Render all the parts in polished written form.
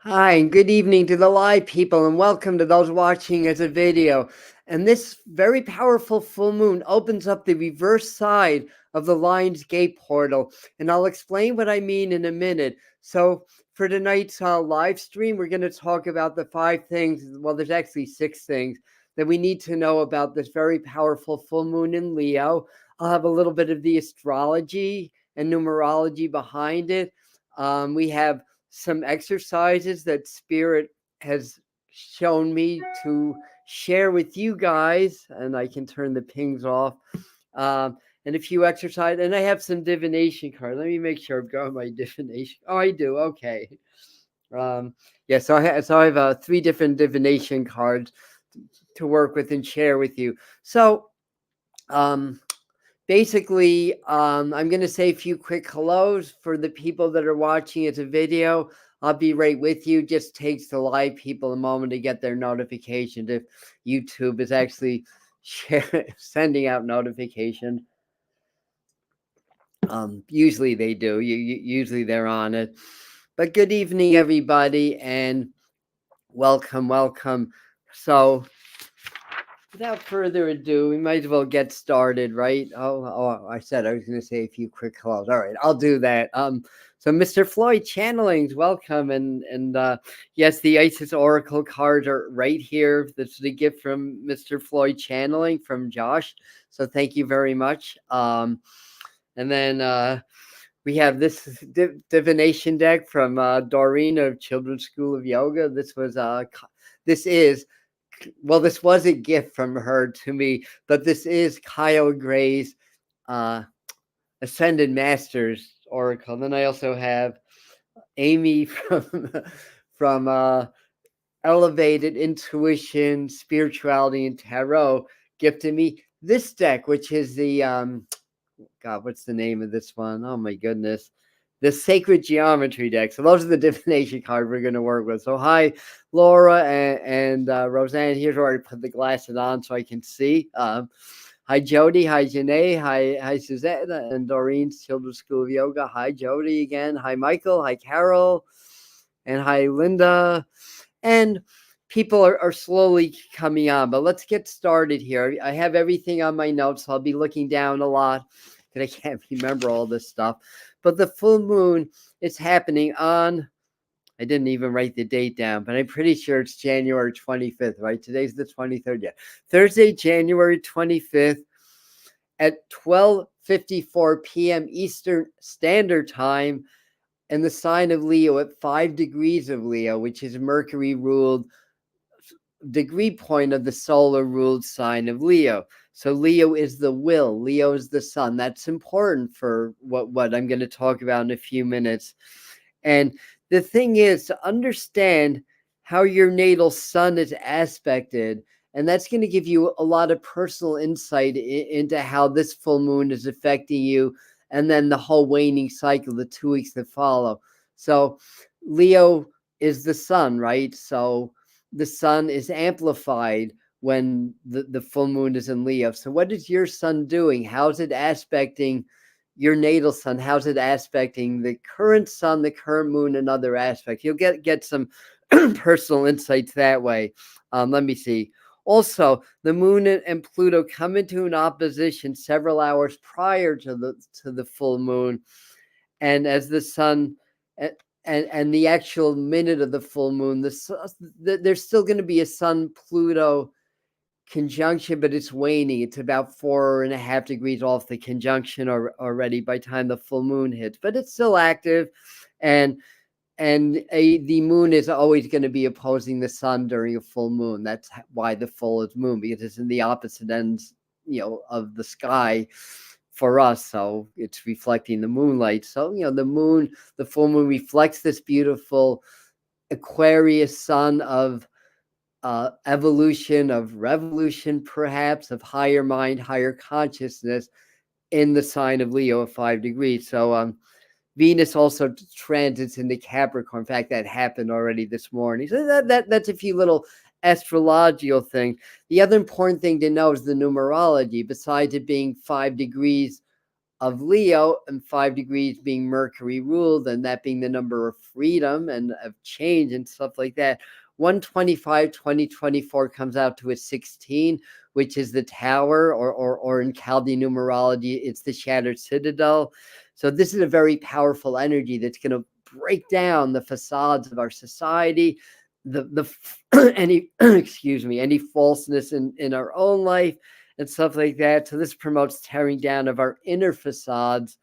Hi, and good evening to the live people, and welcome to those watching as a video. And this very powerful full moon opens up the reverse side of the Lion's Gate portal, and I'll explain what I mean in a minute. So, for tonight's live stream, we're going to talk about the 5 things. Well, there's actually 6 things that we need to know about this very powerful full moon in Leo. I'll have a little bit of the astrology and numerology behind it. We have some exercises that Spirit has shown me to share with you guys, and I can turn the pings off. And a few exercises, and I have some divination cards. Let me make sure I've got my divination. Oh, I do. Okay. Yeah. So I have 3 different divination cards to work with and share with you. So, basically, I'm going to say a few quick hellos for the people that are watching as a video. I'll be right with you. Just takes the live people a moment to get their notifications if YouTube is actually sending out notifications. Usually they do. Usually they're on it. But good evening, everybody, and welcome. So, without further ado, we might as well get started, right? Oh, I said I was going to say a few quick hellos. All right, I'll do that. So Mr. Floyd Channelings, welcome, and yes, the Isis Oracle cards are right here. This is a gift from Mr. Floyd Channeling from Josh. So thank you very much. And then we have this divination deck from Doreen of Children's School of Yoga. This was this was a gift from her to me, but this is Kyle Gray's Ascended Masters Oracle. Then I also have Amy from Elevated Intuition, Spirituality, and Tarot gifted me this deck, which is the God, what's the name of this one? Oh my goodness. The Sacred Geometry deck. So those are the divination cards we're going to work with. So hi, Laura and Roseanne. Here's where I put the glasses on so I can see. Hi, Jody. Hi, Janae. Hi, Suzette and Doreen's Children's School of Yoga. Hi, Jody again. Hi, Michael. Hi, Carol. And hi, Linda. And people are slowly coming on, but let's get started here. I have everything on my notes. So I'll be looking down a lot because I can't remember all this stuff. But the full moon is happening on, I didn't even write the date down, but I'm pretty sure it's January 25th, right? Today's the 23rd. Yeah. Thursday, January 25th at 12:54 p.m. Eastern Standard Time in the sign of Leo at 5 degrees of Leo, which is Mercury ruled degree point of the solar ruled sign of Leo. So Leo is the will. Leo is the sun. That's important for what I'm going to talk about in a few minutes. And the thing is to understand how your natal sun is aspected. And that's going to give you a lot of personal insight into how this full moon is affecting you. And then the whole waning cycle, the 2 weeks that follow. So Leo is the sun, right? So the sun is amplified when the full moon is in Leo. So what is your sun doing? How's it aspecting your natal sun? How's it aspecting the current sun, the current moon, and other aspects? You'll get some personal insights that way. Let me see. Also, the moon and Pluto come into an opposition several hours prior to the full moon, and as the sun and the actual minute of the full moon, there's still going to be a Sun Pluto conjunction, but it's waning. It's about 4.5 degrees off the conjunction already by the time the full moon hits, but it's still active, and the moon is always going to be opposing the sun during a full moon. That's why the full is moon, because it's in the opposite ends, of the sky for us. So it's reflecting the moonlight. So, the full moon reflects this beautiful Aquarius sun of evolution, of revolution, perhaps, of higher mind, higher consciousness in the sign of Leo at 5 degrees. So Venus also transits into Capricorn. In fact, that happened already this morning. So that's a few little astrological things. The other important thing to know is the numerology. Besides it being 5 degrees of Leo, and 5 degrees being Mercury ruled, and that being the number of freedom and of change and stuff like that. 125, 2024 comes out to a 16, which is the tower, or in Chaldean numerology, it's the shattered citadel. So this is a very powerful energy that's going to break down the facades of our society, the any excuse me, any falseness in our own life and stuff like that. So this promotes tearing down of our inner facades,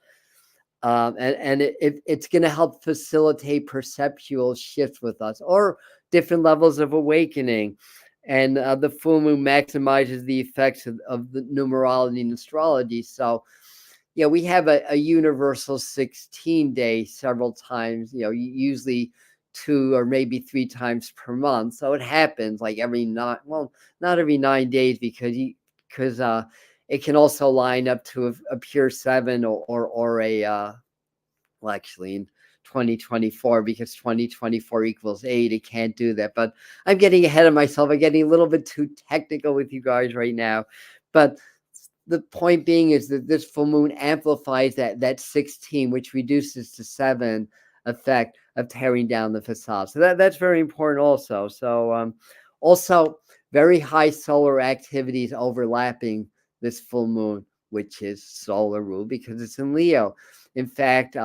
and it's going to help facilitate perceptual shifts with us, or different levels of awakening. And the full moon maximizes the effects of the numerology and astrology. So yeah, we have a universal 16-day several times, usually 2 or maybe 3 times per month. So it happens like every not every 9 days, because it can also line up to a pure 7 or a well, actually in 2024, because 2024 equals 8, it can't do that. But I'm getting ahead of myself. I'm getting a little bit too technical with you guys right now. But the point being is that this full moon amplifies that 16, which reduces to 7 effect of tearing down the facade. So that's very important also. So also very high solar activities overlapping this full moon, which is solar rule because it's in Leo. In fact,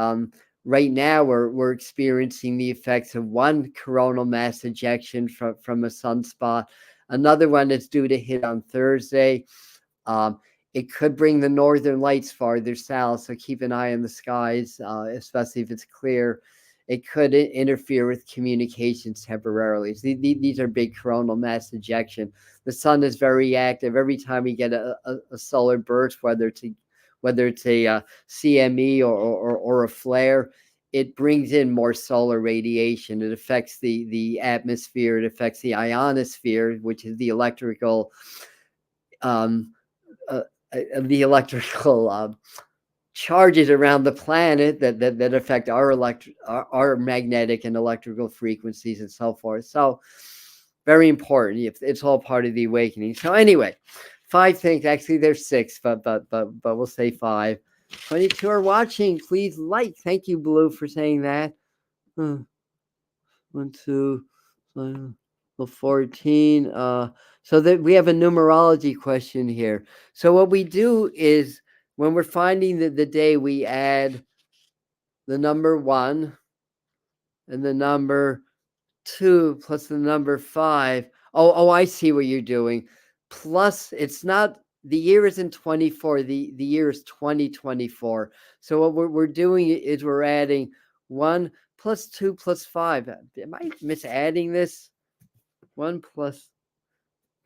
right now we're experiencing the effects of one coronal mass ejection from a sunspot. Another one that's due to hit on Thursday. It could bring the northern lights farther south, so keep an eye on the skies, especially if it's clear. It could interfere with communications temporarily. So these are big coronal mass ejection. The sun is very active. Every time we get a solar burst, whether it's a CME or a flare, it brings in more solar radiation. It affects the atmosphere. It affects the ionosphere, which is the electrical charges around the planet that affect our magnetic and electrical frequencies and so forth. So very important. It's all part of the awakening. So anyway, 5 things. Actually, there's 6, but we'll say 5. 22 are watching. Please like. Thank you, Blue, for saying that. 1, 2, 14. So that we have a numerology question here. So what we do is, when we're finding the day, we add the number 1 and the number 2 plus the number 5. Oh, I see what you're doing. Plus, it's not, the year isn't 24. The year is 2024. So what we're doing is we're adding 1 plus 2 plus 5. Am I misadding this? 1 plus,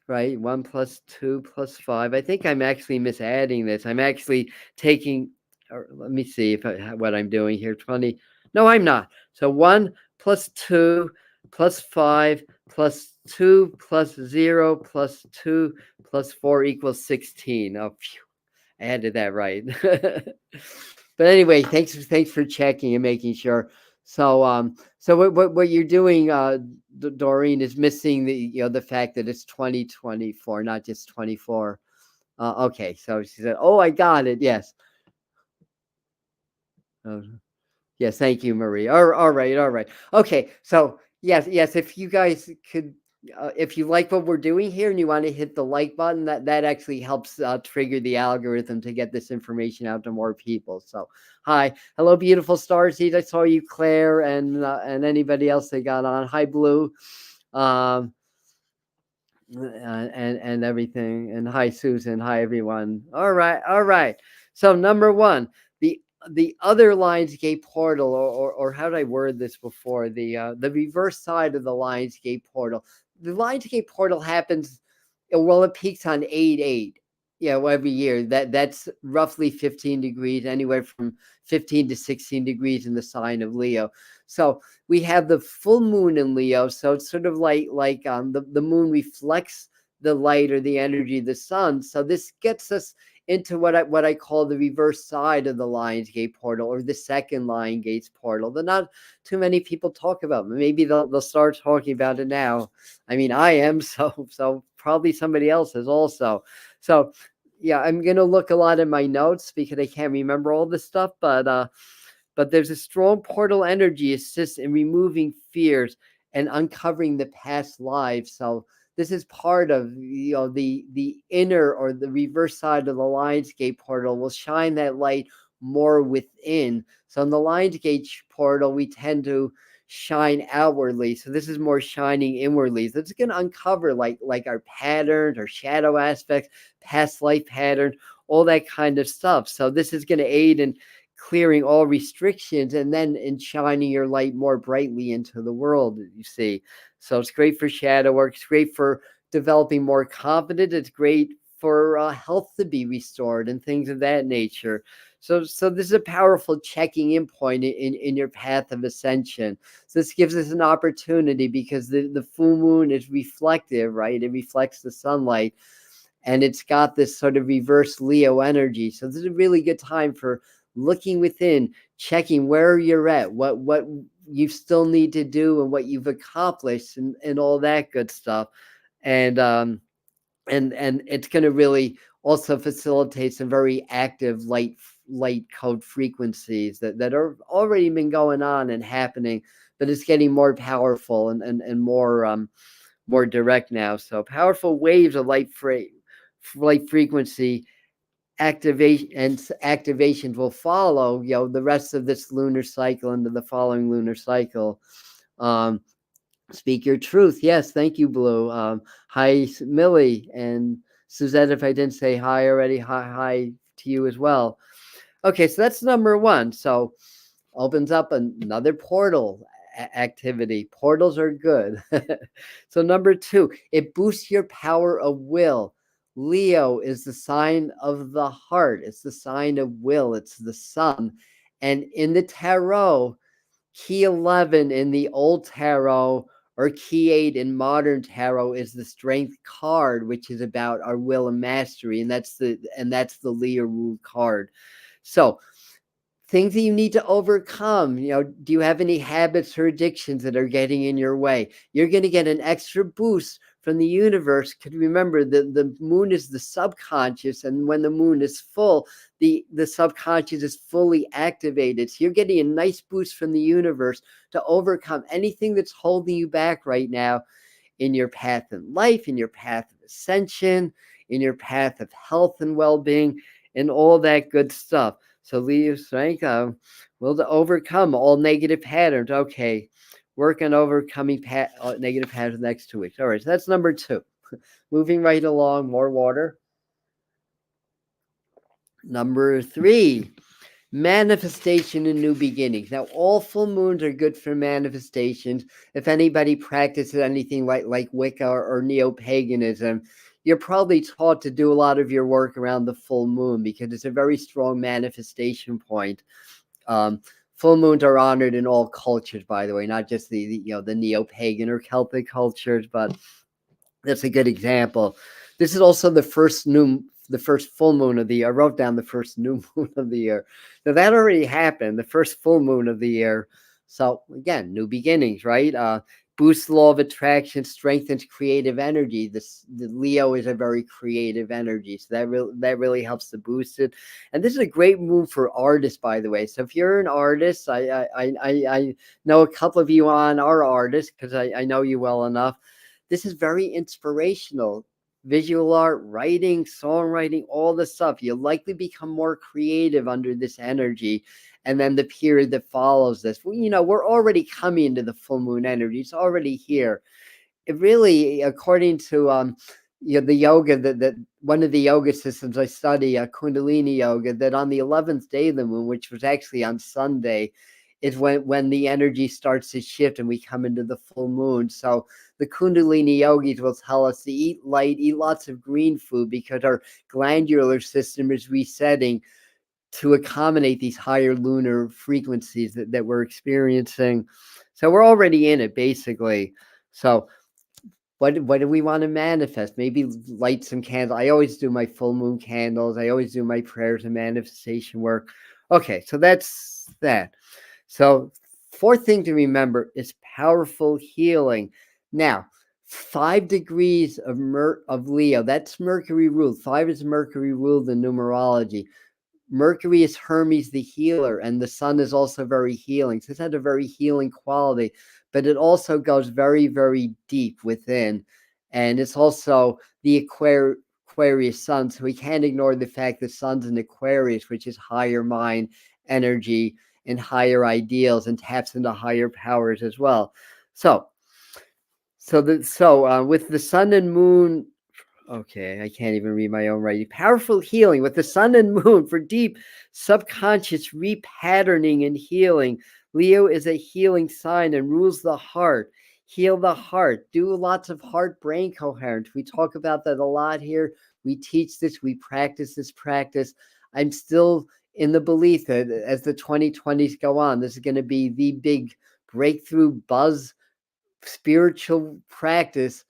right? 1 plus 2 plus 5. I think I'm actually misadding this. I'm actually taking, or let me see what I'm doing here. 20. No, I'm not. So 1 plus 2 plus 5 plus 2 plus 0 plus 2 plus 4 equals 16. Oh, phew, I added that right. But anyway, thanks for checking and making sure. So so what you're doing, Doreen, is missing the fact that it's 2024, not just 24. Okay, so she said, "Oh, I got it." Yes. Yes, thank you, Marie. All right. Okay, so yes. If you guys could, if you like what we're doing here and you want to hit the like button, that actually helps trigger the algorithm to get this information out to more people. So, hi, hello, beautiful starseeds. I saw you, Claire, and anybody else that got on. Hi, Blue, and everything, and hi, Susan. Hi, everyone. All right. So number 1, the other Lionsgate portal, or how did I word this before? The reverse side of the Lionsgate portal. The Lionsgate portal happens, well, it peaks on 8/8. Every year. That's roughly 15 degrees, anywhere from 15 to 16 degrees in the sign of Leo. So we have the full moon in Leo. So it's sort of like the moon reflects the light or the energy of the sun. So this gets us into what I call the reverse side of the Lionsgate portal, or the second Lionsgate's portal, that not too many people talk about. Maybe they'll start talking about it now. I mean, I am, so probably somebody else is also. So yeah, I'm gonna look a lot in my notes because I can't remember all this stuff, but there's a strong portal energy assists in removing fears and uncovering the past lives. So this is part of, the inner or the reverse side of the Lionsgate portal will shine that light more within. So in the Lionsgate portal, we tend to shine outwardly. So this is more shining inwardly. So it's going to uncover like our patterns, our shadow aspects, past life patterns, all that kind of stuff. So this is going to aid in clearing all restrictions and then in shining your light more brightly into the world, you see. So it's great for shadow work. It's great for developing more confidence. It's great for health to be restored and things of that nature. So this is a powerful checking in point in your path of ascension. So this gives us an opportunity because the full moon is reflective, right? It reflects the sunlight, and it's got this sort of reverse Leo energy. So this is a really good time for looking within, checking where you're at, what you still need to do, and what you've accomplished, and all that good stuff. And it's going to really also facilitate some very active light code frequencies that are already been going on and happening, but it's getting more powerful and more direct now. So powerful waves of light frequency activations will follow, the rest of this lunar cycle into the following lunar cycle. um Speak your truth. Yes, thank you, Blue. Hi, Millie and Suzette. If I didn't say hi already, hi to you as well. Okay, so that's number one. So opens up another portal activity. Portals are good. So number two, it boosts your power of will. Leo is the sign of the heart. It's the sign of will. It's the sun. And in the tarot, key 11 in the old tarot or key 8 in modern tarot is the strength card, which is about our will and mastery, and that's the Leo ruled card. So things that you need to overcome. Do you have any habits or addictions that are getting in your way? You're going to get an extra boost from the universe, because remember, the moon is the subconscious, and when the moon is full, the subconscious is fully activated. So you're getting a nice boost from the universe to overcome anything that's holding you back right now in your path in life, in your path of ascension, in your path of health and well-being, and all that good stuff. So Leo strength will to overcome all negative patterns. Okay, work on overcoming negative patterns next 2 weeks. All right, so that's number two. Moving right along, more water. Number three, manifestation and new beginnings. Now, all full moons are good for manifestations. If anybody practices anything like Wicca or neo-paganism, you're probably taught to do a lot of your work around the full moon because it's a very strong manifestation point. Full moons are honored in all cultures, by the way, not just the neo-pagan or Celtic cultures, but that's a good example. This is also the first full moon of the year. I wrote down the first new moon of the year. Now that already happened, the first full moon of the year. So again, new beginnings, right? Boosts the law of attraction, strengthens creative energy. The Leo is a very creative energy, so that really helps to boost it. And this is a great moon for artists, by the way. So if you're an artist, I know a couple of you on are artists because I know you well enough. This is very inspirational. Visual art, writing, songwriting, all the stuff. You'll likely become more creative under this energy. And then the period that follows this, we're already coming into the full moon energy. It's already here. It really, according to the yoga that one of the yoga systems I study, Kundalini yoga, that on the 11th day of the moon, which was actually on Sunday, is when the energy starts to shift and we come into the full moon. So the Kundalini yogis will tell us to eat light, eat lots of green food, because our glandular system is resetting to accommodate these higher lunar frequencies that we're experiencing. So we're already in it, basically. So what do we want to manifest? Maybe light some candles. I always do my full moon candles. I always do my prayers and manifestation work. Okay, so that's that. So fourth thing to remember is powerful healing. Now, 5 degrees of Leo. That's Mercury ruled. 5 is Mercury ruled in numerology. Mercury is Hermes the healer, and the sun is also very healing. So it's had a very healing quality, but it also goes very, very deep within. And it's also the Aquarius sun. So we can't ignore the fact that sun's in Aquarius, which is higher mind energy and higher ideals and taps into higher powers as well. So with the sun and moon, okay, I can't even read my own writing. Powerful healing with the sun and moon for deep subconscious repatterning and healing. Leo is a healing sign and rules the heart. Heal the heart. Do lots of heart-brain coherence. We talk about that a lot here. We teach this. We practice this practice. I'm still in the belief that as the 2020s go on, this is going to be the big breakthrough buzz spiritual practice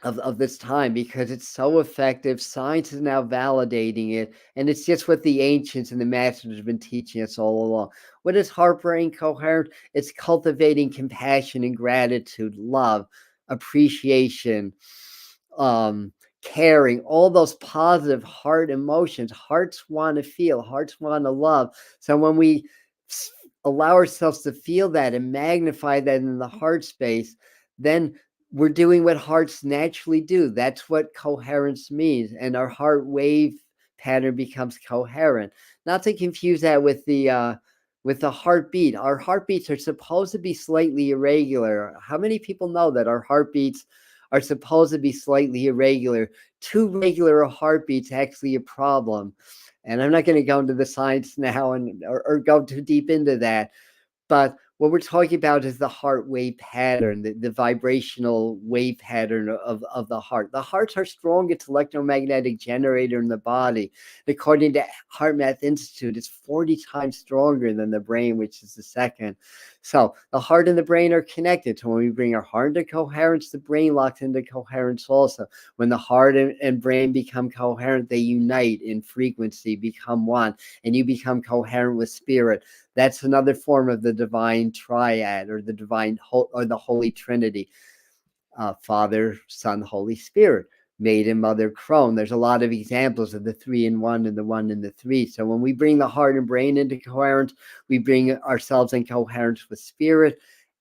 of this time, because it's so effective. Science is now validating it, and it's just what the ancients and the masters have been teaching us all along. What is heart-brain coherent? It's cultivating compassion and gratitude, love, appreciation, caring, all those positive heart emotions. Hearts want to feel, hearts want to love. So when we allow ourselves to feel that and magnify that in the heart space, then we're doing what hearts naturally do. That's what coherence means. And our heart wave pattern becomes coherent. Not to confuse that with the heartbeat. Our heartbeats are supposed to be slightly irregular. How many people know that our heartbeats are supposed to be slightly irregular? Too regular a heartbeat's actually a problem. And I'm not going to go into the science now or go too deep into that. But what we're talking about is the heart wave pattern, the vibrational wave pattern of the heart. The heart's our strongest electromagnetic generator in the body. According to HeartMath Institute, it's 40 times stronger than the brain, which is the second. So the heart and the brain are connected. So when we bring our heart into coherence, the brain locks into coherence also. When the heart and brain become coherent, they unite in frequency, become one, and you become coherent with spirit. That's another form of the divine triad, or the divine or the Holy Trinity, Father, Son, Holy Spirit, Maid and Mother Crone. There's a lot of examples of the 3 in 1 and the 1 in the 3. So when we bring the heart and brain into coherence, we bring ourselves in coherence with spirit,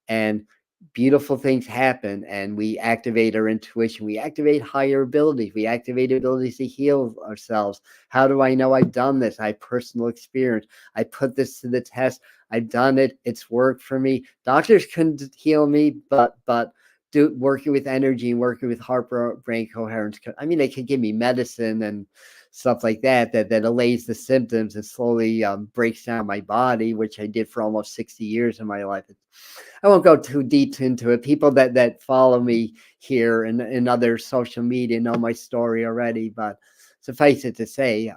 and beautiful things happen, and we activate our intuition. We activate higher abilities. We activate abilities to heal ourselves. How do I know I've done this? I have personal experience. I put this to the test. I've done it. It's worked for me. Doctors couldn't heal me, but working with energy and working with heart brain coherence. I mean, they could give me medicine and stuff like that allays the symptoms and slowly breaks down my body, which I did for almost 60 years of my life. I won't go too deep into it. People that follow me here and in other social media know my story already, but suffice it to say,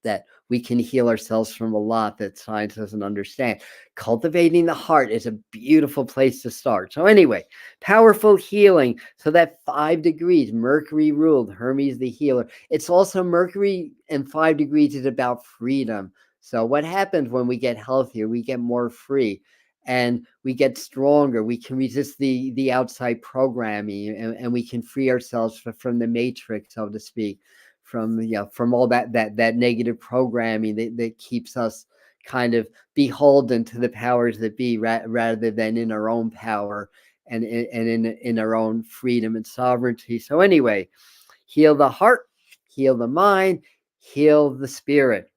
that we can heal ourselves from a lot that science doesn't understand. Cultivating the heart is a beautiful place to start. So anyway, powerful healing. So that 5 degrees, Mercury ruled, Hermes the healer. It's also Mercury and 5 degrees is about freedom. So what happens when we get healthier? We get more free and we get stronger. We can resist the outside programming, and we can free ourselves from the matrix, so to speak, from all that negative programming that keeps us kind of beholden to the powers that be, rather than in our own power and in our own freedom and sovereignty. So anyway, heal the heart, heal the mind, heal the spirit.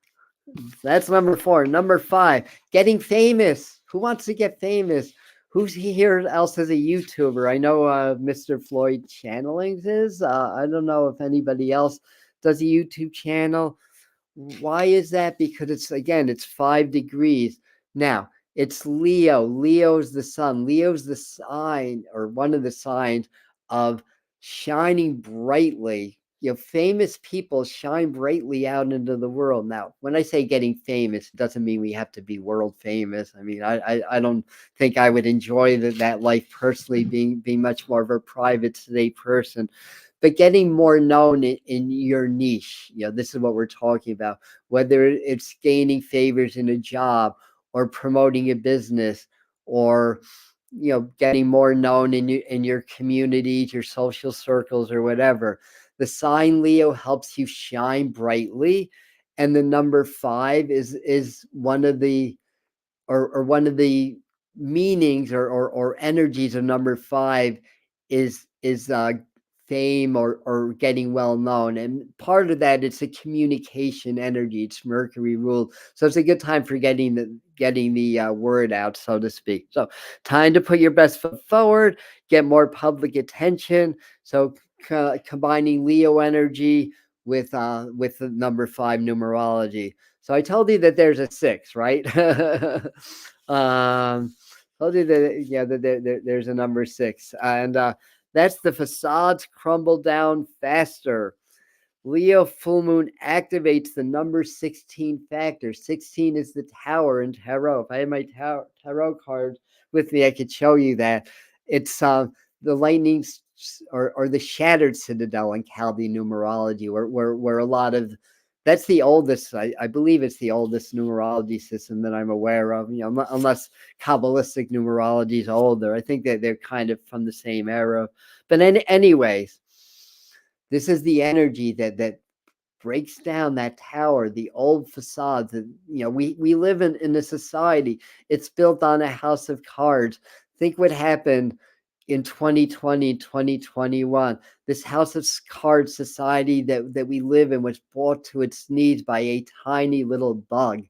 That's number 4. Number 5, getting famous. Who wants to get famous? Who's here else as a YouTuber? I know Mr. Floyd Channelings is. I don't know if anybody else does a YouTube channel. Why is that? Because it's 5 degrees. Now, it's Leo. Leo's the sun. Leo's the sign, or one of the signs of shining brightly. Famous people shine brightly out into the world. Now, when I say getting famous, it doesn't mean we have to be world famous. I mean, I don't think I would enjoy that life personally, being much more of a private, sedate person. But getting more known in your niche, this is what we're talking about. Whether it's gaining favors in a job, or promoting a business, or getting more known in your communities, your social circles, or whatever. The sign Leo helps you shine brightly, and the number 5 is one of the one of the meanings or energies of number 5 is fame or getting well known, and part of that it's a communication energy. It's Mercury ruled, so it's a good time for getting the word out, so to speak. So time to put your best foot forward, get more public attention. So combining Leo energy with the number 5 numerology. So I told you that there's a 6, right? Told you that, yeah, that there's a number 6, and that's the facades crumble down faster. Leo full moon activates the number 16 factor. 16 is the tower in tarot. If I had my tarot card with me, I could show you that. It's the lightning or the shattered citadel in Chaldean numerology, where a lot of that's the oldest. I believe it's the oldest numerology system that I'm aware of. Unless Kabbalistic numerology is older. I think that they're kind of from the same era. But anyways, this is the energy that breaks down that tower, the old facades. That, we live in a society. It's built on a house of cards. Think what happened in 2020, 2021. This house of cards society that we live in was brought to its knees by a tiny little bug.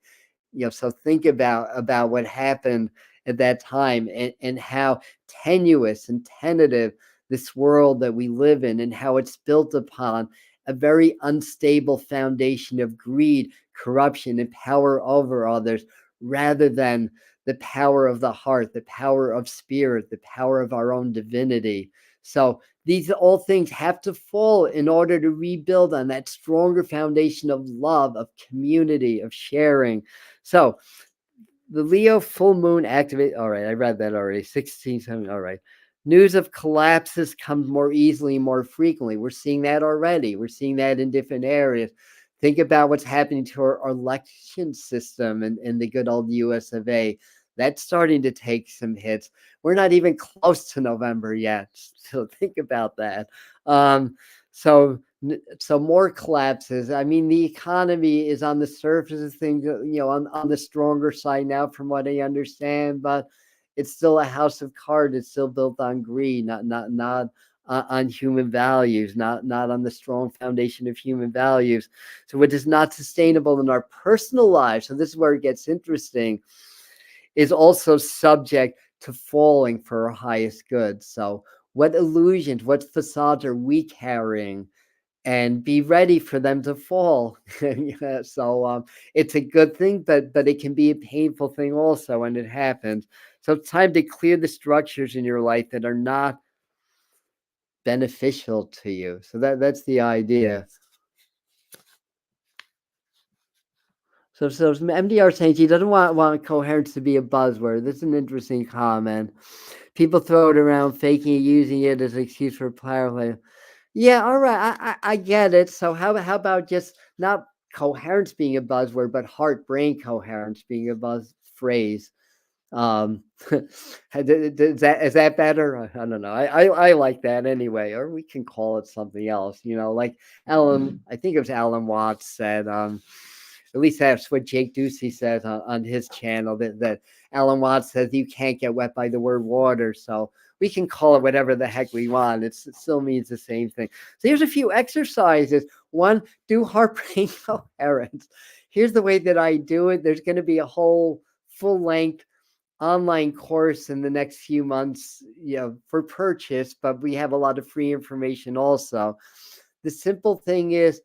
So think about what happened at that time, and how tenuous and tentative this world that we live in, and how it's built upon a very unstable foundation of greed, corruption, and power over others, rather than the power of the heart, the power of spirit, the power of our own divinity. So these all things have to fall in order to rebuild on that stronger foundation of love, of community, of sharing. So the Leo full moon activate. All right, I read that already. 16, 17. All right. News of collapses comes more easily, more frequently. We're seeing that already. We're seeing that in different areas. Think about what's happening to our election system in the good old US of A. That's starting to take some hits. We're not even close to November yet. So think about that. So more collapses. I mean, the economy is on the surface of things, on the stronger side now, from what I understand, but it's still a house of cards. It's still built on greed, not on human values, not on the strong foundation of human values. So it is not sustainable in our personal lives. So this is where it gets interesting, is also subject to falling for our highest good. So what illusions, what facades are we carrying? And be ready for them to fall. So it's a good thing, but it can be a painful thing also when it happens. So it's time to clear the structures in your life that are not beneficial to you. So that's the idea. So MDR saying he doesn't want coherence to be a buzzword. That's an interesting comment. People throw it around, faking it, using it as an excuse for power. Yeah, all right. I get it. So how about just not coherence being a buzzword, but heart-brain coherence being a buzz phrase? Is that better? I don't know. I like that anyway, or we can call it something else. Like I think it was Alan Watts said. At least that's what Jake Ducey says on his channel. That Alan Watts says you can't get wet by the word water. So we can call it whatever the heck we want. It still means the same thing. So here's a few exercises. One, do heart-brain coherence. Here's the way that I do it. There's going to be a whole full-length online course in the next few months, for purchase, but we have a lot of free information also. The simple thing is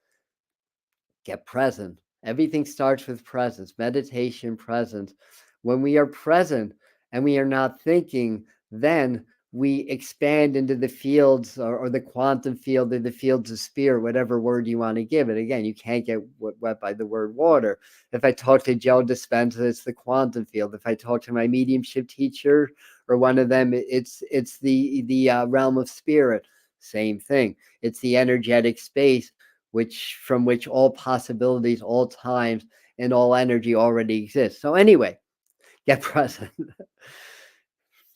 get present. Everything starts with presence, meditation, presence. When we are present and we are not thinking, then we expand into the fields or the quantum field or the fields of spirit, whatever word you want to give it. Again, you can't get wet by the word water. If I talk to Joe Dispenza, it's the quantum field. If I talk to my mediumship teacher or one of them, it's the realm of spirit. Same thing. It's the energetic space from which all possibilities, all times, and all energy already exists. So anyway, get present.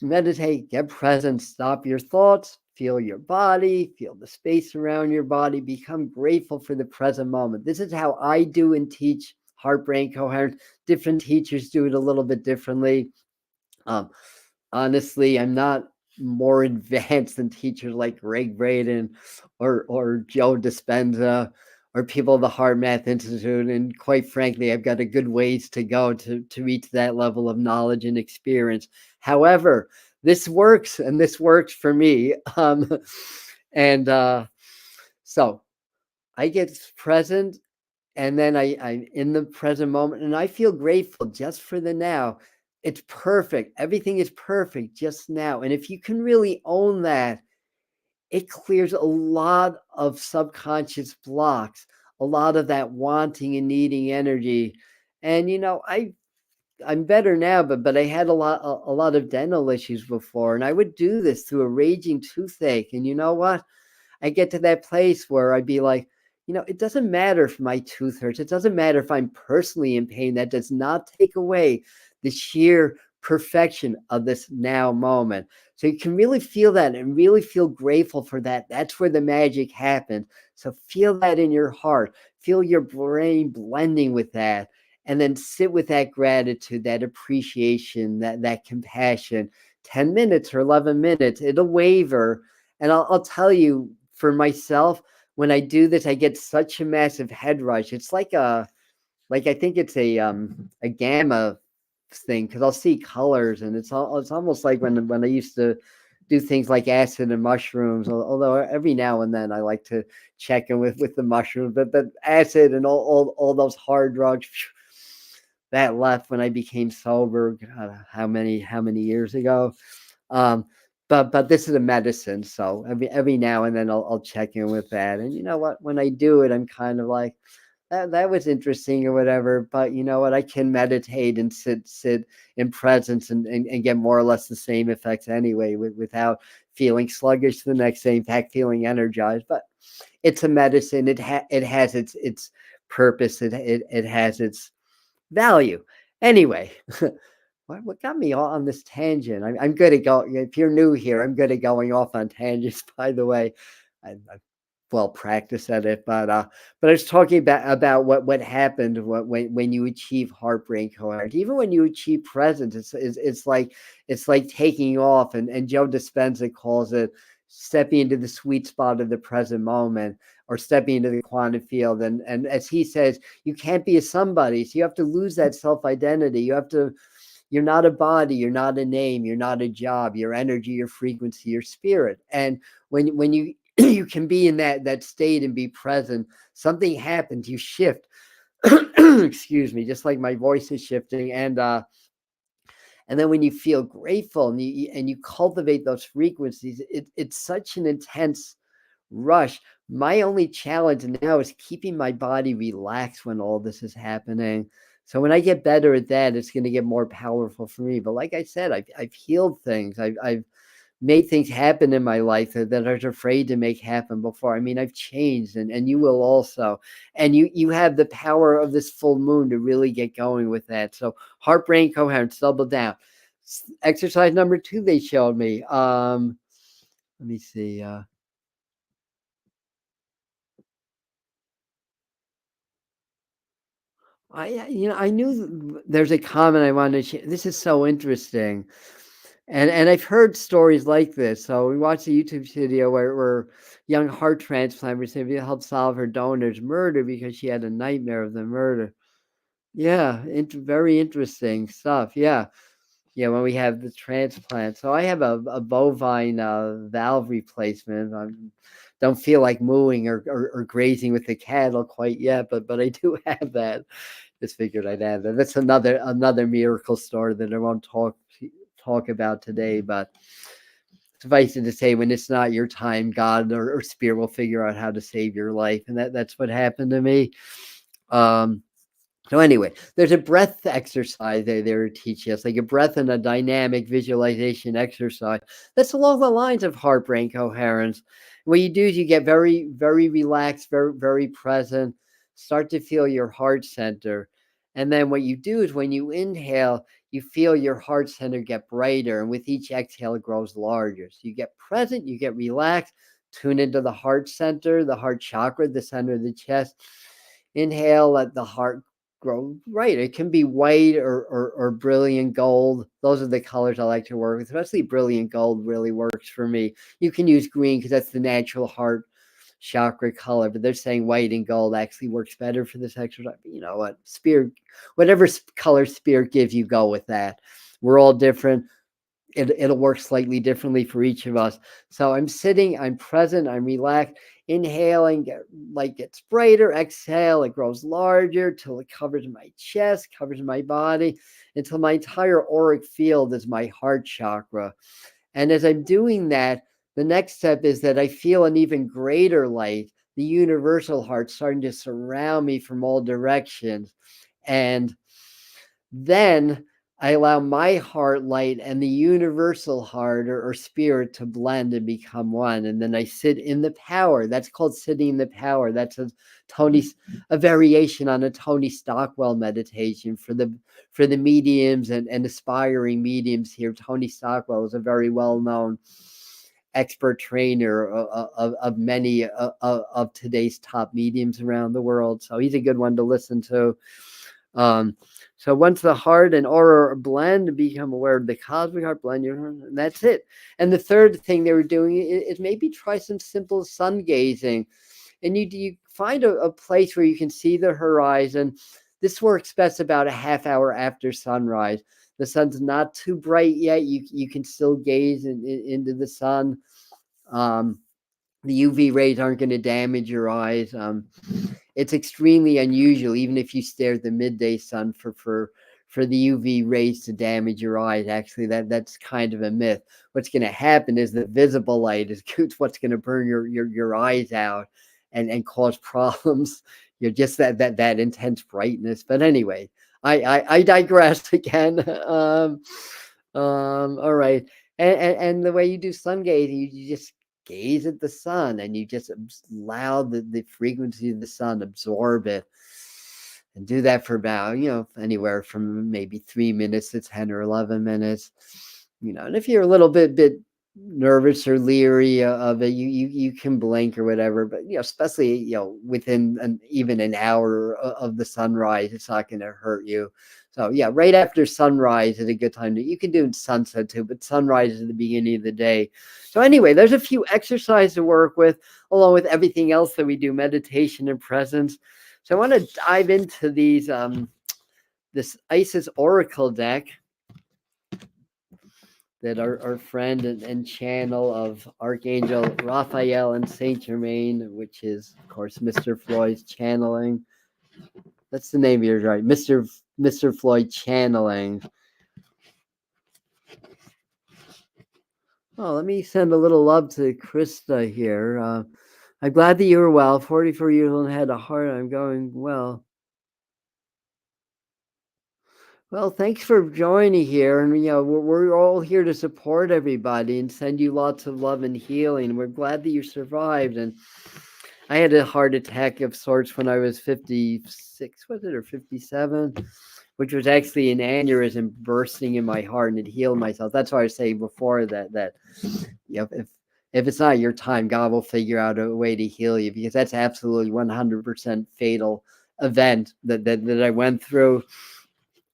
meditate, get present, stop your thoughts, feel your body, feel the space around your body, become grateful for the present moment. This is how I do and teach heart brain coherence. Different teachers do it a little bit differently. Um, Honestly, I'm not more advanced than teachers like Greg Braden or Joe Dispenza or people of the Heart Math Institute. And quite frankly, I've got a good ways to go to reach that level of knowledge and experience. However, this works, and this works for me. And so I get present, and then I'm in the present moment, and I feel grateful just for the now. It's perfect. Everything is perfect just now. And if you can really own that, it clears a lot of subconscious blocks, a lot of that wanting and needing energy. And I'm better now, but I had a lot of dental issues before, and I would do this through a raging toothache. And you know what? I get to that place where I'd be like, it doesn't matter if my tooth hurts. It doesn't matter if I'm personally in pain. That does not take away the sheer perfection of this now moment. So you can really feel that and really feel grateful for that. That's where the magic happens. So feel that in your heart. Feel your brain blending with that. And then sit with that gratitude, that appreciation, that compassion. 10 minutes or 11 minutes, it'll waver. And I'll tell you, for myself, when I do this, I get such a massive head rush. It's like I think it's a gamma thing, because I'll see colors, and it's almost like when I used to do things like acid and mushrooms. Although every now and then I like to check in with the mushrooms, but acid and all those hard drugs, that left when I became sober. God, how many years ago? Um, but this is a medicine, so every now and then I'll check in with that. And you know what? When I do it, I'm kind of like, that was interesting or whatever. But you know what? I can meditate and sit in presence and get more or less the same effects anyway, without feeling sluggish the next day. In fact, feeling energized. But it's a medicine. It has its purpose. It has its value. Anyway, what got me on this tangent? I'm good at going. If you're new here, I'm good at going off on tangents. By the way, I'm well practiced at it. But I was talking about what happened when you achieve heartbreak coherence. Even when you achieve presence, it's like taking off. And Joe Dispenza calls it stepping into the sweet spot of the present moment, or stepping into the quantum field. And as he says, you can't be a somebody, so you have to lose that self identity. You're not a body, you're not a name, you're not a job, your energy, your frequency, your spirit. And when you you can be in that state and be present, something happens, you shift. Excuse me, just like my voice is shifting. And then when you feel grateful and you cultivate those frequencies, it's such an intense rush. My only challenge now is keeping my body relaxed when all this is happening. So when I get better at that, it's going to get more powerful for me. But like I said, I've healed things. I've made things happen in my life that I was afraid to make happen before. I mean, I've changed, and you will also. And you have the power of this full moon to really get going with that. So heart brain coherence, double down. Exercise number 2 they showed me. Let me see. I knew there's a comment I wanted to share. This is so interesting. And I've heard stories like this. So we watched a YouTube video where young heart transplant recipient helped solve her donor's murder because she had a nightmare of the murder. Yeah, very interesting stuff. Yeah. Yeah, when we have the transplant. So I have a bovine valve replacement. I don't feel like mooing or grazing with the cattle quite yet, but I do have that. Just figured I'd add that. That's another miracle story that I won't talk about today. But suffice it to say, when it's not your time, God or spirit will figure out how to save your life, and that's what happened to me. So anyway, there's a breath exercise they're teaching us, like a breath and a dynamic visualization exercise. That's along the lines of heart brain coherence. What you do is you get very, very relaxed, very, very present, start to feel your heart center. And then what you do is when you inhale, you feel your heart center get brighter. And with each exhale, it grows larger. So you get present, you get relaxed, tune into the heart center, the heart chakra, the center of the chest. Inhale, let the heart grow right. It can be white or brilliant gold. Those are the colors I like to work with, especially brilliant gold really works for me. You can use green because that's the natural heart chakra color, but they're saying white and gold actually works better for this exercise. You know what? Spirit, whatever color spirit gives you, go with that. We're all different. It'll work slightly differently for each of us. So I'm sitting, I'm present, I'm relaxed, inhaling, light gets brighter, exhale, it grows larger till it covers my chest, covers my body, until my entire auric field is my heart chakra. And as I'm doing that, the next step is that I feel an even greater light, the universal heart starting to surround me from all directions. And then I allow my heart light and the universal heart or spirit to blend and become one. And then I sit in the power. That's called sitting in the power. That's a variation on a Tony Stockwell meditation for the mediums and aspiring mediums here. Tony Stockwell is a very well-known expert trainer of many of today's top mediums around the world. So he's a good one to listen to. So once the heart and aura blend, become aware of the cosmic heart, blend your heart, and that's it. And the third thing they were doing is maybe try some simple sun gazing. And you find a place where you can see the horizon. This works best about a half hour after sunrise. The sun's not too bright yet. You can still gaze into the sun. The UV rays aren't going to damage your eyes. It's extremely unusual, even if you stare at the midday sun, for the UV rays to damage your eyes. Actually, that's kind of a myth. What's going to happen is the visible light is what's going to burn your eyes out and cause problems. You're just that intense brightness. But anyway, I digress again. All right, and the way you do sun gazing, you just gaze at the sun and you just allow the frequency of the sun absorb it, and do that for about anywhere from maybe 3 minutes to 10 or 11 minutes. And if you're a little bit nervous or leery of it, you can blink or whatever, but especially within even an hour of the sunrise, it's not going to hurt you. So yeah, right after sunrise is a good time you can do sunset too, but sunrise is the beginning of the day. So anyway, there's a few exercises to work with along with everything else that we do, meditation and presence. So I want to dive into these this Isis Oracle deck that our friend and channel of Archangel Raphael and Saint Germain, which is of course Mr. Floyd's channeling. That's the name of yours, right? Mr. Floyd channeling. Oh, let me send a little love to Krista here. I'm glad that you were well. 44 years old and had a heart. I'm going well. Well, thanks for joining here. And, we're all here to support everybody and send you lots of love and healing. We're glad that you survived. And I had a heart attack of sorts when I was 56, was it, or 57, which was actually an aneurysm bursting in my heart, and it healed myself. That's why I was saying before that if it's not your time, God will figure out a way to heal you, because that's absolutely 100% fatal event that I went through,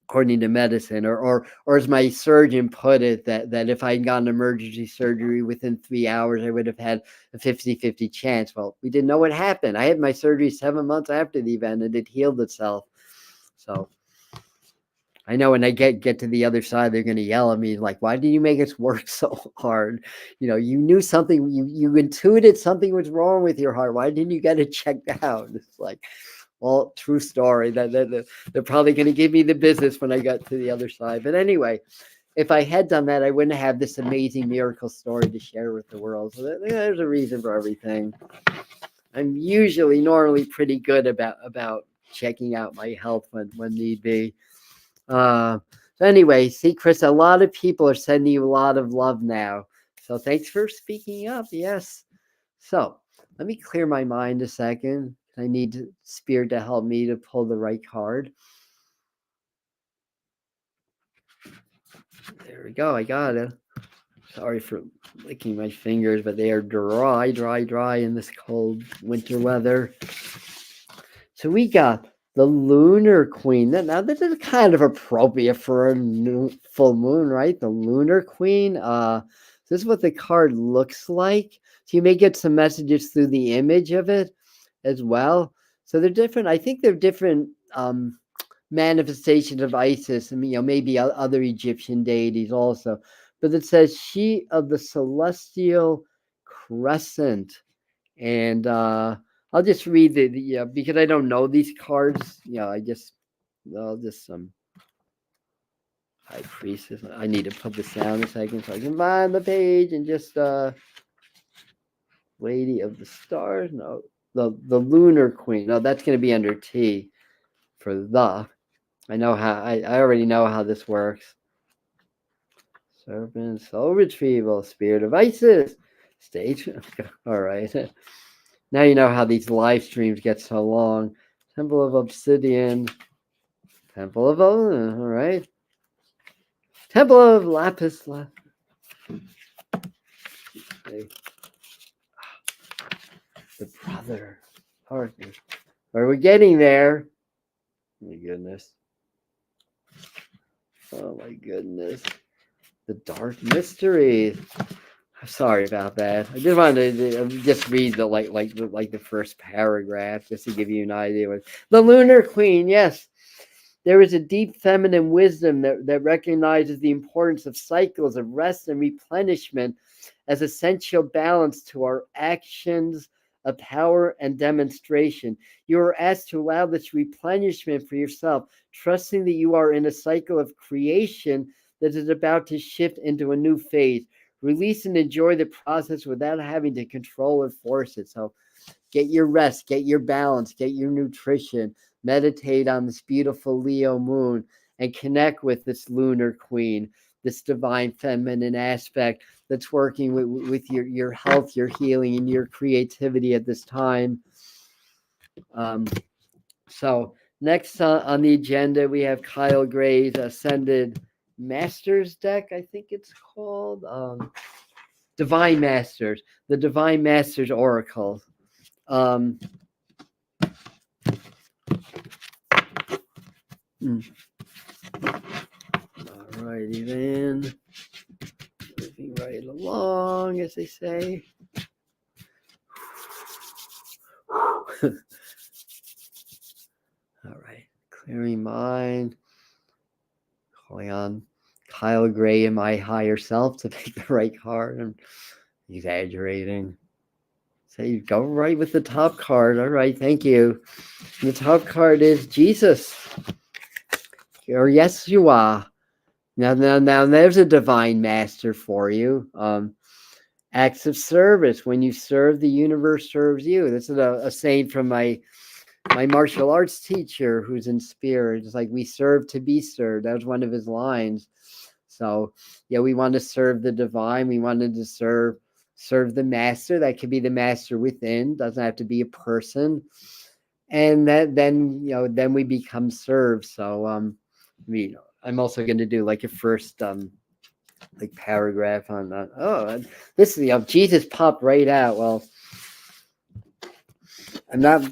according to medicine, or as my surgeon put it, that if I had gotten emergency surgery within 3 hours, I would have had a 50-50 chance. Well, we didn't know what happened. I had my surgery 7 months after the event, and it healed itself. So I know when I get to the other side, they're going to yell at me like, why did you make us work so hard? You knew something, you intuited something was wrong with your heart. Why didn't you get it checked out? It's like, well, true story. That they're probably going to give me the business when I got to the other side. But anyway, if I had done that, I wouldn't have this amazing miracle story to share with the world. So there's a reason for everything. I'm normally pretty good about checking out my health when need be. So anyway, see, Chris, a lot of people are sending you a lot of love now. So thanks for speaking up. Yes. So let me clear my mind a second. I need Spirit to help me to pull the right card. There we go. I got it. Sorry for licking my fingers, but they are dry in this cold winter weather. So we got the Lunar Queen. Now this is kind of appropriate for a new full moon, right? The Lunar Queen. This is what the card looks like. So you may get some messages through the image of it as well. So they're different. I think they're different manifestations of Isis, and maybe other Egyptian deities also. But it says she of the celestial crescent, and I'll just read the because I don't know these cards. I'll just high priestess. I need to put this down a second so I can find the page and just Lady of the Stars. No, the Lunar Queen. No, that's going to be under T for the. I know how. I already know how this works. Serpent, soul retrieval, spirit of Isis, stage. All right. Now you know how these live streams get so long. Temple of Obsidian, Temple of all right. Temple of Lapis. Okay. The brother partner. Are we getting there? Oh my goodness. Oh my goodness. The dark mysteries. I'm sorry about that. I just wanted to just read the like the first paragraph just to give you an idea. The Lunar Queen, yes. There is a deep feminine wisdom that recognizes the importance of cycles of rest and replenishment as essential balance to our actions of power and demonstration. You are asked to allow this replenishment for yourself, trusting that you are in a cycle of creation that is about to shift into a new phase. Release and enjoy the process without having to control or force it. So get your rest, get your balance, get your nutrition, meditate on this beautiful Leo moon, and connect with this Lunar Queen, this divine feminine aspect that's working with your health, your healing, and your creativity at this time. So next on the agenda, we have Kyle Gray's Ascended Masters deck, I think it's called. Divine Masters, the Divine Masters Oracle. Alrighty then. Moving right along, as they say. Alright. Clearing mind. Calling on Kyle Gray and my higher self to pick the right card. I'm exaggerating. So you go right with the top card. All right, thank you. And the top card is Jesus. Or Yeshua. Now there's a divine master for you. Acts of service. When you serve, the universe serves you. This is a saying from my martial arts teacher who's in spirit. It's like we serve to be served. That was one of his lines. So yeah, we want to serve the divine. We wanted to serve the master. That could be the master within. Doesn't have to be a person. And then we become served. So I'm also going to do like a first like paragraph on that. Oh, this is Jesus popped right out. Well, I'm not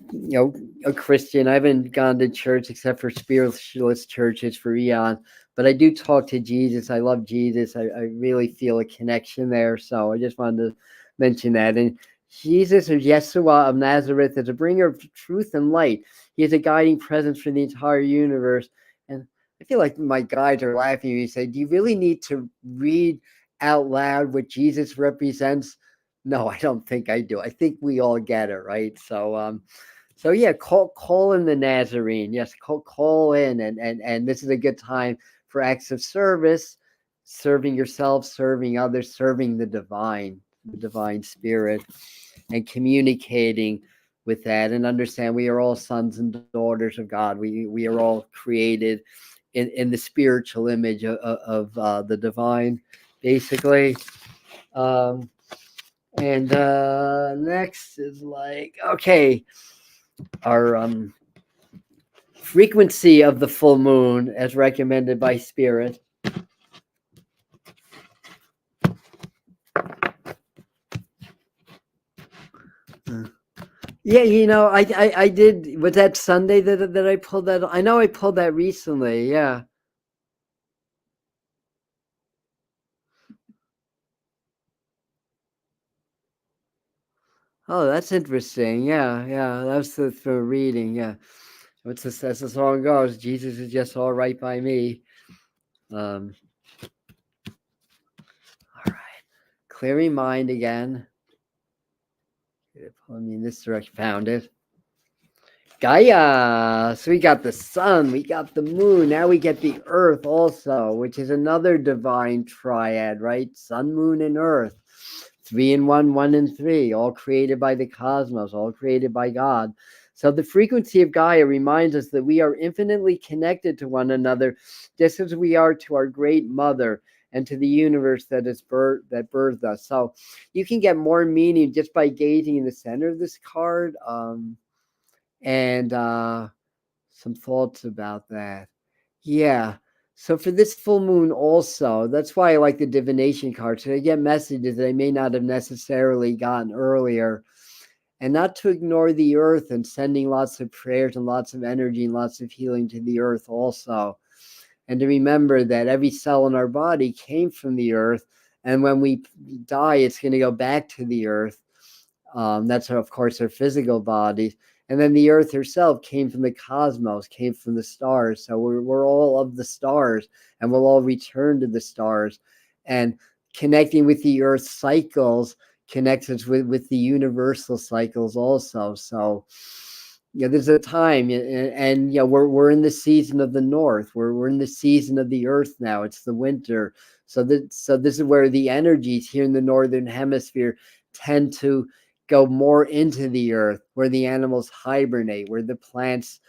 a Christian. I haven't gone to church except for spiritualist churches for eons, but I do talk to Jesus. I love Jesus. I really feel a connection there. So I just wanted to mention that. And Jesus, or Yeshua of Nazareth, is a bringer of truth and light. He is a guiding presence for the entire universe. And I feel like my guides are laughing at me and say, do you really need to read out loud what Jesus represents? No, I don't think I do. I think we all get it, right? So yeah, call in the Nazarene. Yes, call in, and this is a good time for acts of service, serving yourself, serving others, serving the divine spirit, and communicating with that, and understand we are all sons and daughters of God. We are all created in the spiritual image of the divine, basically. And next is like, okay, our frequency of the full moon as recommended by spirit Yeah, I did. Was that Sunday that I pulled that? I know I pulled that recently. Yeah. Oh, that's interesting. Yeah, yeah. That's for reading. Yeah. What's this? As the song goes, Jesus is just all right by me. Um. All right. Clearing mind again. I mean, this direction. Found it. Gaia. So we got the sun, we got the moon, now we get the earth also, which is another divine triad, right? Sun, moon, and earth. Three in one, one in three, all created by the cosmos, all created by God. So the frequency of Gaia reminds us that we are infinitely connected to one another, just as we are to our great mother and to the universe that birthed us. So you can get more meaning just by gazing in the center of this card. And some thoughts about that. Yeah. So for this full moon also, that's why I like the divination cards. So I get messages that I may not have necessarily gotten earlier. And not to ignore the earth and sending lots of prayers and lots of energy and lots of healing to the earth also. And to remember that every cell in our body came from the earth. And when we die, it's going to go back to the earth. That's, of course, our physical bodies. And then the earth herself came from the cosmos, came from the stars. So we're all of the stars, and we'll all return to the stars. And connecting with the earth's cycles connects us with the universal cycles also. So, there's a time, and we're in the season of the north. We're in the season of the earth now. It's the winter. So this is where the energies here in the northern hemisphere tend to go more into the earth, where the animals hibernate, where the plants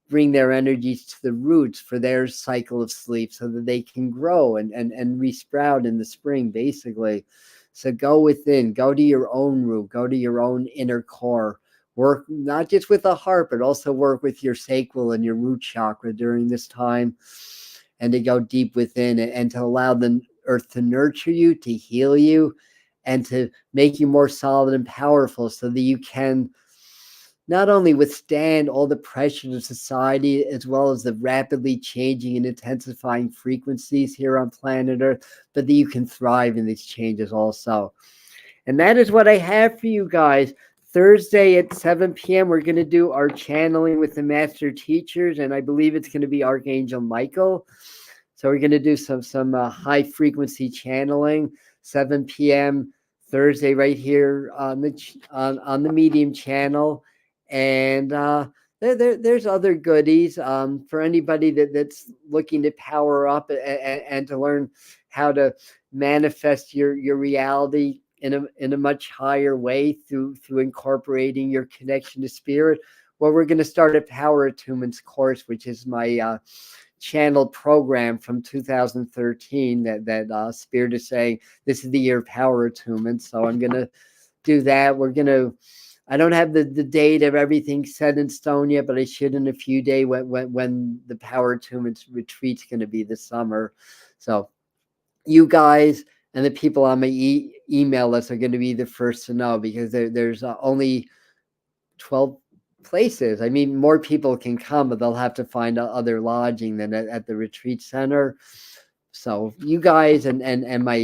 bring their energies to the roots for their cycle of sleep so that they can grow and resprout in the spring, basically. So go within, go to your own root, go to your own inner core. Work not just with the heart, but also work with your sacral and your root chakra during this time, and to go deep within and to allow the earth to nurture you, to heal you, and to make you more solid and powerful so that you can not only withstand all the pressures of society as well as the rapidly changing and intensifying frequencies here on planet Earth, but that you can thrive in these changes also. And that is what I have for you guys. Thursday at 7 p.m., we're going to do our channeling with the master teachers, and I believe it's going to be Archangel Michael. So we're going to do some high frequency channeling, 7 p.m. Thursday, right here on the Medium channel. And there's other goodies for anybody that's looking to power up and to learn how to manifest your reality in a much higher way through incorporating your connection to spirit. Well, we're going to start a power attunements course, which is my channel program from 2013 that Spirit is saying this is the year of power attunement. So I'm going to do that. I don't have the date of everything set in stone yet, but I should in a few days when the power attunement retreat's going to be this summer. So you guys and the people on my email list are going to be the first to know, because there's only 12 places. I mean, more people can come, but they'll have to find other lodging than at the retreat center. So you guys and my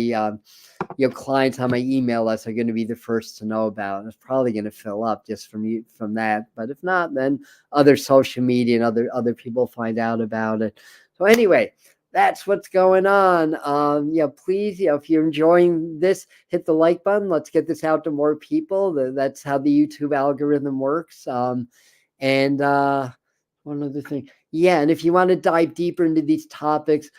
your clients on my email list are going to be the first to know about it. It's probably going to fill up just from that. But if not, then other social media and other people find out about it. So anyway, that's what's going on. Please, if you're enjoying this, hit the like button. Let's get this out to more people. That's how the YouTube algorithm works. And one other thing. Yeah, and if you want to dive deeper into these topics,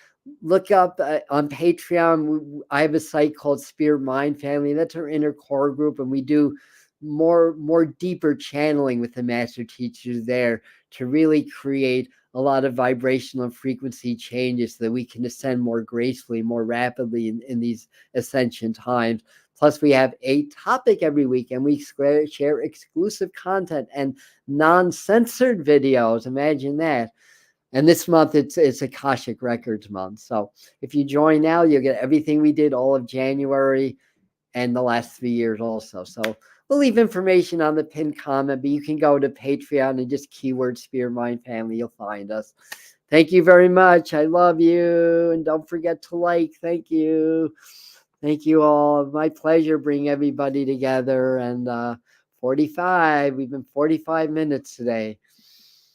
look up on Patreon. I have a site called Spirit Mind Family. That's our inner core group, and we do more deeper channeling with the master teachers there to really create a lot of vibrational and frequency changes so that we can ascend more gracefully, more rapidly in these ascension times. Plus, we have a topic every week, and we share exclusive content and non-censored videos. Imagine that. And this month, it's Akashic Records month. So if you join now, you'll get everything we did all of January and the last 3 years also. So we'll leave information on the pinned comment, but you can go to Patreon and just keyword Spirit Mind Family. You'll find us. Thank you very much. I love you. And don't forget to like. Thank you. Thank you all. My pleasure bringing everybody together. And 45. We've been 45 minutes today.